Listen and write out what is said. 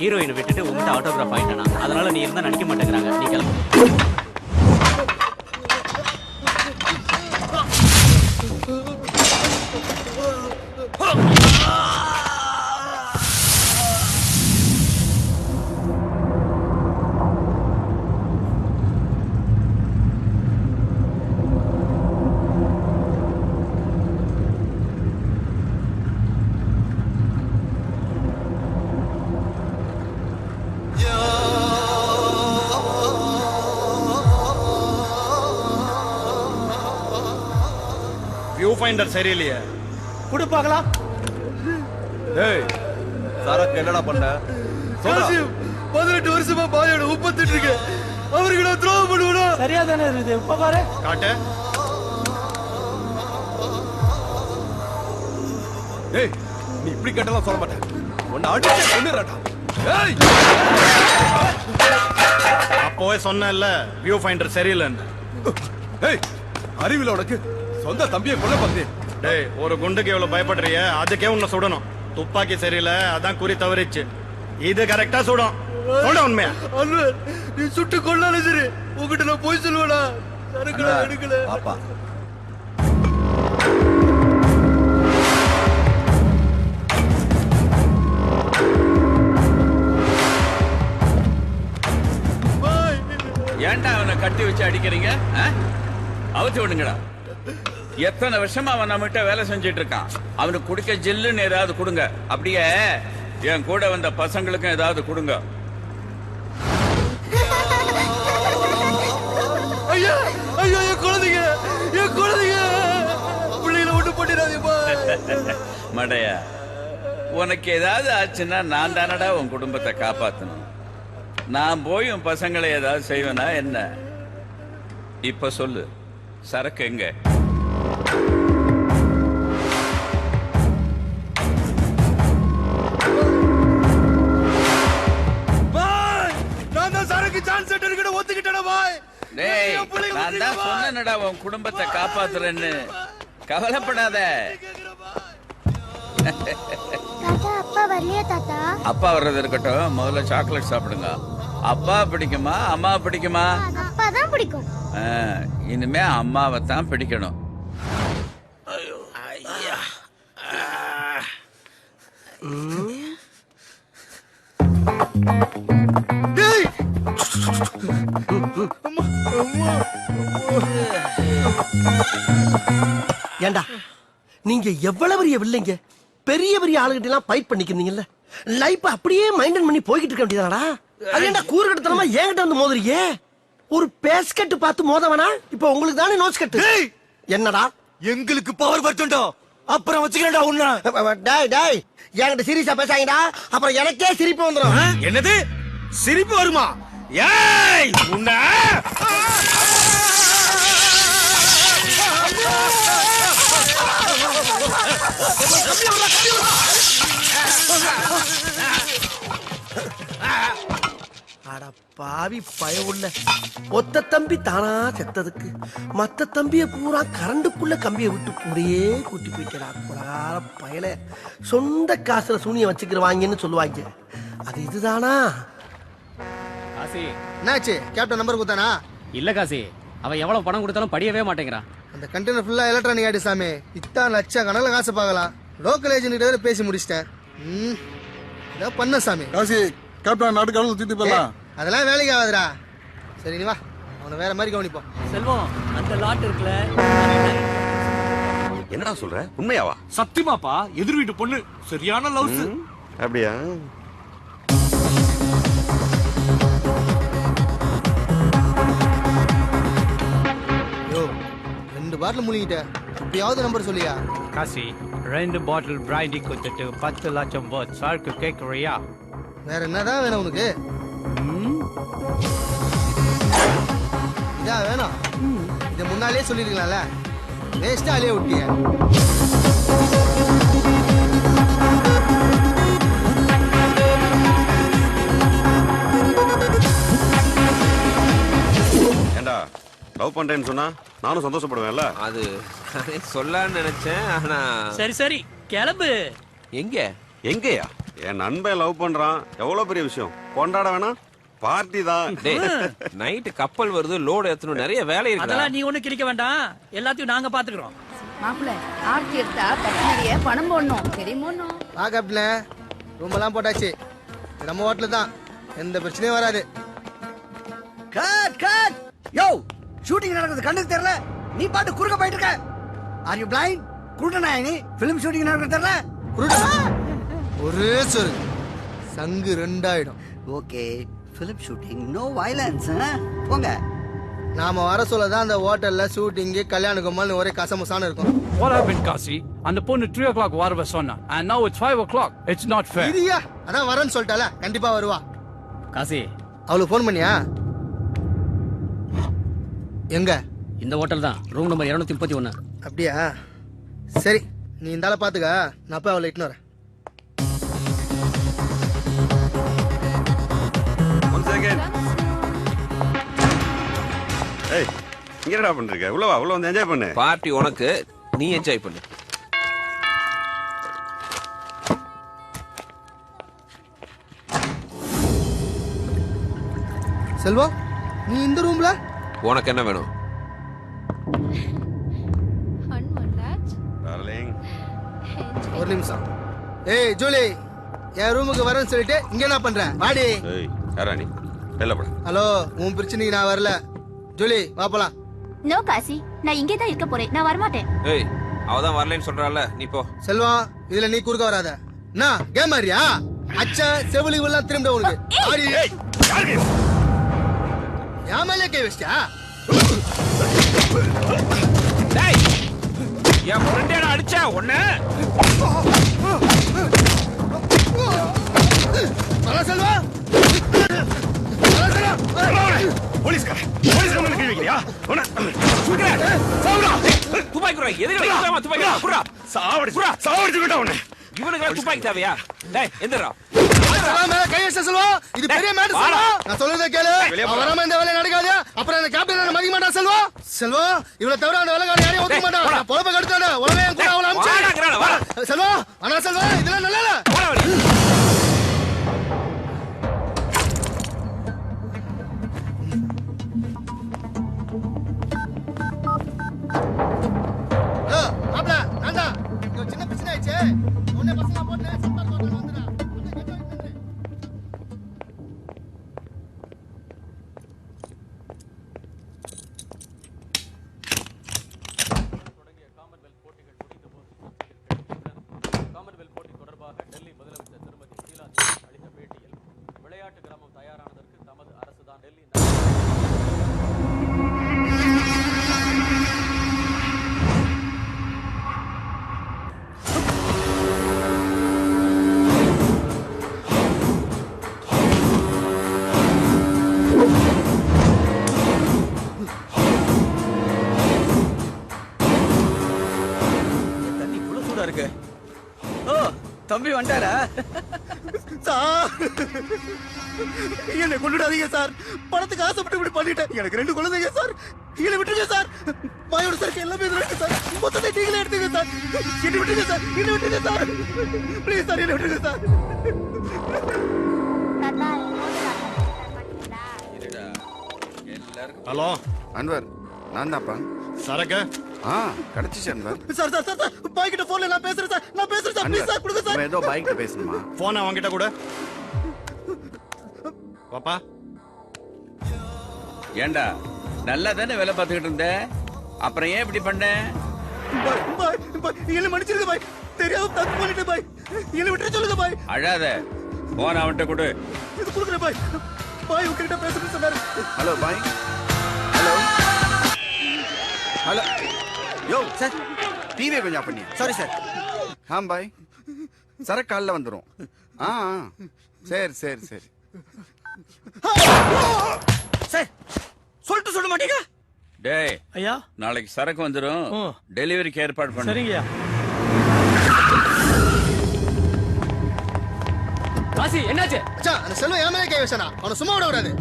ஹீரோயினை விட்டுட்டு உங்ககிட்ட ஆட்டோகிராஃப் ஆயிட்டானா, அதனால நீ இருந்தா நடிக்க மாட்டேங்கிறாங்க. நீ கிளம்பு. வியூ ஃபைண்டர் சரியில்லையே. குடு பார்க்கலாம். டேய் சரக்கு என்னடா பண்ண? 18 வருஷமா பாயோட உப்பத்திட்டு இருக்கு. அவருக்கு நான் த்ரோ பண்ணுவேனா? சரியா தானே இருக்குது. உப்ப பாரு. காட்டு. டேய் நீ இப்படி கேட்டலாம் சொல்ல மாட்டேன். உன்னை அடிச்சு கொன்னுறடா. டேய் அப்போவே சொன்னேன்ல வியூ ஃபைண்டர் சரியில்லைன்னு. டேய் அறிவில உனக்கு சொந்த தம்பியை கொல்ல பார்த்தே. டேய் ஒரு குண்டுக்கு எவ்வளவு பயப்படுறிய? அதுக்கே உன்னை சுடணும். துப்பாக்கி சரியில்லை, அதான் குறி தவறிச்சு. இது கரெக்டா சுடும். சொல்ல உண்மையா? அன்வர் நீ சுட்டு கொள்ளாலும் சரி உங்ககிட்ட நான் போய் சொல்லுவேனா? சரக்குல எடுக்கல. பாப்பா ஏன்டா அவனை கட்டி வச்சு அடிக்கிறீங்க? அவுத்து விடுங்கடா. எத்தனை வருஷமா அவன் நம்மகிட்ட வேலை செஞ்சிட்டு இருக்கான். அவனுக்கு குடிக்க ஜில்லுன்னு ஏதாவது கொடுங்க. அப்படியே என் கூட வந்த பசங்களுக்கும் ஏதாவது கொடுங்க. ஐயா ஐயோ என் குழந்தைங்க, என் குழந்தைங்க, பிள்ளைகளை விட்டு போட்டிடாதீப்பா. மடையா, உனக்கு ஏதாவது ஆச்சுன்னா நான் தானடா உன் குடும்பத்தை காப்பாத்தணும். நான் போய் உன் பசங்களை ஏதாவது செய்வேனா என்ன? இப்ப சொல்லு, சரக்கு எங்க? நான் தான் சரக்கு சான்ஸ் எடுக்கிட்ட ஒத்துக்கிட்டேனா பாய்? டேய் நான் தான் சொன்னேன்டா உன் குடும்பத்தை காப்பாத்துறேன்னு. கவலைப்படாத. தாத்தா அப்பா வரலையா தாத்தா? அப்பா வர்றது இருக்கட்டும், முதல்ல சாக்லேட் சாப்பிடுங்க. அப்பா பிடிக்குமா அம்மா பிடிக்குமா? அப்பா தான் பிடிக்கும். இனிமே அம்மாவை தான் பிடிக்கணும். டேய் ஏண்டா நீங்க எவ்வளவு பெரிய வில்லைங்க, பெரிய பெரிய ஆளுகிட்ட எல்லாம் ஃபைட் பண்ணிக்கிறீங்கல்ல, லைஃப் அப்படியே மைண்டன் பண்ணி போய்கிட்டு இருக்க வேண்டியதாடா. அது ஏன்டா கூறுகட்டத்தனமா என்கிட்ட வந்து மோதுறீங்க? ஒரு பேஸ்கட் பார்த்து மோதவனா? இப்ப உங்களுக்கு தானே நோஸ் கட்டு. என்னடா எங்களுக்கு பவர் பட்டுண்டோ, அப்புறம் வச்சுக்கிறேன்டா உன்ன. டேய் டேய் என்கிட்ட சீரியஸா பேசாங்கடா, அப்புறம் எனக்கே சிரிப்பு வந்துடும். என்னது சிரிப்பு வருமா? ஏய் உன்ன அட பாவி பயவுள்ள, ஒத்த தம்பி தானா செத்ததுக்கு மத்த தம்பிய பூரா கரண்டுக்குள்ள கம்பியை விட்டு கூடயே கூட்டி போயிட்டா. குலகார பயல, சொந்த காசுல சூனியம் வச்சுக்கிறவாங்கன்னு சொல்லுவாங்க. அது இதுதானா? காசி, என்னாச்சு? கேப்டன் நம்பர் கொடுத்தானா? இல்ல காசி, அவன் எவ்வளவு பணம் கொடுத்தாலும் படியவே மாட்டேங்கிறான். அந்த கண்டெய்னர் ஃபுல்லா எலக்ட்ரானிக் ஆயிடு சாமி. இத்தான் லட்சம் கணக்கில் காசு பார்க்கலாம். லோக்கல் ஏஜென்ட் கிட்ட பேசி முடிச்சிட்டேன். இதான் பண்ண சாமி. காசி கேப்டன் நாடு கடவுள் தூக்கிட்டு போயிடலாம். அதெல்லாம் வேலைக்கு ஆகாதுடா. சரி நீ வா, அவனை வேற மாதிரி கவனிப்போம். செல்வம், அந்த லாட் இருக்குல்ல, என்னடா சொல்ற? உண்மையாவா? சத்தியமாப்பா, எதிர் வீட்டு பொண்ணு சரியான லவ்ஸ். அப்படியா? யோ 2 பாட்டில் முழுங்கிட்ட, இப்பயாவது நம்பர் சொல்லியா? காசி 2 பாட்டில் பிராண்டி கொடுத்துட்டு 10 லட்சம் போட் சாருக்கு கேட்கறியா? வேற என்னதான் வேணும் உனக்கு? இதா வேணும்? இதை முன்னாலே சொல்லிருக்கலாம்ல, வேஸ்டா அலைய விட்டிய. ஏண்டா லவ் பண்றேன்னு சொன்னா நானும் சந்தோஷப்படுவேன்ல. அது சொல்லான்னு நினைச்சேன். ஆனா சரி சரி கிளம்பு. எங்க எங்கயா? என் நண்பன் லவ் பண்றான் எவ்வளவு பெரிய விஷயம் கொண்டாட வேணாம் பார்ட்டி தான் நைட்டு கப்பல் வருது லோடு ஏத்தணும் நிறைய வேலை இருக்கு அதெல்லாம் நீ ஒண்ணு கிழிக்க வேண்டாம் எல்லாத்தையும் நாங்க பாத்துக்கிறோம் மாப்பிள்ள ஆர்த்தி எடுத்தா பத்து நிறைய பணம் போடணும் தெரியுமோ வா கேப்டன் ரூமெல்லாம் போட்டாச்சு நம்ம ஹோட்டல் தான் எந்த பிரச்சனையும் வராது. கட் கட் யோ ஷூட்டிங் நடக்குது கண்ணுக்கு தெரியல நீ பாட்டு குறுக்க போயிட்டு இருக்க ஆர் யூ பிளைண்ட் குருடனா நீ ஃபிலிம் ஷூட்டிங் நடக்குது தெரியல குருடனா? ஒரே சொல் சங்கு ரெண்டாயிடும். Okay film shooting no violence போங்க. நாம வர சொல்லதான் அந்த ஹோட்டல்ல ஷூட்டிங் கல்யாண கும்பல் ஒரே கசமுசான இருக்கும். What happened, Kasi? அந்த பொண்ணு 3 o'clock வரவ சொன்னா. And now it's 5 o'clock. It's not fair. இதியா அதான் வரேன்னு சொல்லிட்டால கண்டிப்பா வருவா. காசி அவளுக்கு ஃபோன் பண்ணியா? எங்க? இந்த ஹோட்டல் தான் ரூம் நம்பர் 231. அப்படியா சரி நீ இந்தால பாத்துக்க நான் போய் அவளை இட்டுன்னு வரேன். ஒன் செகண்ட் ஏய் இங்க என்னடா பண்றீங்க உள்ள வா உள்ள வந்து என்ஜாய் பண்ணு பார்ட்டி உனக்கு நீ என்ஜாய் பண்ணு செல்வம் நீ இந்த ரூம்ல? உனக்கு என்ன வேணும் டார்லிங் ஒரு நிமிஷம். ஏய் ஜூலி என் ரூமுக்கு வரேன்னு சொல்லிட்டு இங்க என்ன பண்ற? வாடி. ஏய் யாரா நீ வெளில போடா ஹலோ உன் பிரச்சனைக்கு நான் வரல. ஜூலி வா போலாம். நோ காசி நான் இங்கே தான் இருக்க போறேன் நான் வரமாட்டேன். ஏய் அவதான் வரலன்னு சொல்றால நீ போ செல்வம் இதுல நீ குறுக்க வராத. என்ன கேம் ஆறியா? அச்சா செவிலி எல்லாம் திரும்ப உனக்கு. ஆடி. என் மேலே கை வச்சியா? டேய் என் ஃப்ரெண்டேடா அடிச்சா உன்னை வர செல்வா. துப்பாக்கி எதுக்கு துப்பாக்கி இவனுக்கு துப்பாக்கி தேவையா? டேய் எந்திரா கை வச்ச செல்வா இது பெரிய மேட்டர் செல்வா. நான் சொல்றதை கேளு. வராம இந்த வேலை நடக்காது. அப்புறம் அந்த கேப்டன் மதிக்க மாட்டான் செல்வா. செல்வா இவளை தவிர அந்த வேலைக்காரன் யாரையும் ஒதுக்க மாட்டான். பொழப்ப கடுத்தானே உடனே கூட அவளை அனுப்பிச்சு. செல்வா ஆனா செல்வா இதெல்லாம் நல்லா இல்ல. ஹலோ மாப்ள நான்டா. இங்க சின்ன பிரச்சனை ஆயிடுச்சு. உடனே பசங்க போட்டு சம்பர் ஹோட்டல் வந்துடா. காமன்வெல்த் போட்டி தொடர்பாக டெல்லி முதலமைச்சர் திருமதி ஷீலா தீட்சித் அளித்த பேட்டியில் விளையாட்டு கிராமம் தயாரானதற்கு தமது அரசுதான் டெல்லி தண்ணி இவ்வளவு சூடா இருக்கு. ஓ தம்பி வந்துட்டாரா? சார் என்னை கொண்டுடாதீங்க சார். பணத்துக்கு ஆசைப்பட்டு இப்படி பண்ணிட்டேன். எனக்கு 2 குழந்தைங்க சார். என்னை விட்டுருங்க சார். மாயோட சார் எல்லாமே இருக்கு சார். மொத்தத்தை நீங்களே எடுத்துங்க சார். என்னை விட்டுருங்க சார். என்னை விட்டுருங்க சார். ப்ளீஸ் சார் என்னை விட்டுருங்க சார். தாத்தா எல்லாருக்கும் ஹலோ அன்வர் நான் தான்ப்பா சரக்கு கிடைச்சிச்சு Anwar sir sir sir sir bye கிட்ட போன்ல நான் பேசுறேன் சார். நான் பேசுறேன் சார். ப்ளீஸ் சார் கொடுங்க சார். ஏதோ பைக்ல பேசணுமா போன் அவன்கிட்ட கூட பாப்பா. ஏண்டா நல்லா தானே வேலை பார்த்துக்கிட்டு இருந்த அப்புறம் ஏன் இப்படி பண்ண? பாய் பாய் பாய் என்ன மன்னிச்சிருங்க பாய். தெரியாம தப்பு பண்ணிட்டேன் பாய். என்ன விட்டு சொல்லுங்க பாய். அழாத போன் அவன்கிட்ட கொடு. இது கொடுக்குறேன் பாய். பாய் உங்ககிட்ட பேசுறேன்னு சொன்னாரு. ஹலோ பாய் ஹலோ ஹலோ யோ சார் டிவியை கொஞ்சம் ஆஃப் பண்ணி. Sorry sir. பாய் சரக்கு காலில் வந்துடும். சரி சரி சரி சார் சொல்லிட்டு சொல்ல மாட்டீங்க? டேய் ஐயா நாளைக்கு சரக்கு வந்துடும் டெலிவரிக்கு ஏற்பாடு பண்ணு. சரிங்கய்யா. காசி என்னாச்சு? அச்சா அந்த செல்வம் ஏன் மேலே கை வச்சானா? அவனை சும்மா விட கூடாது.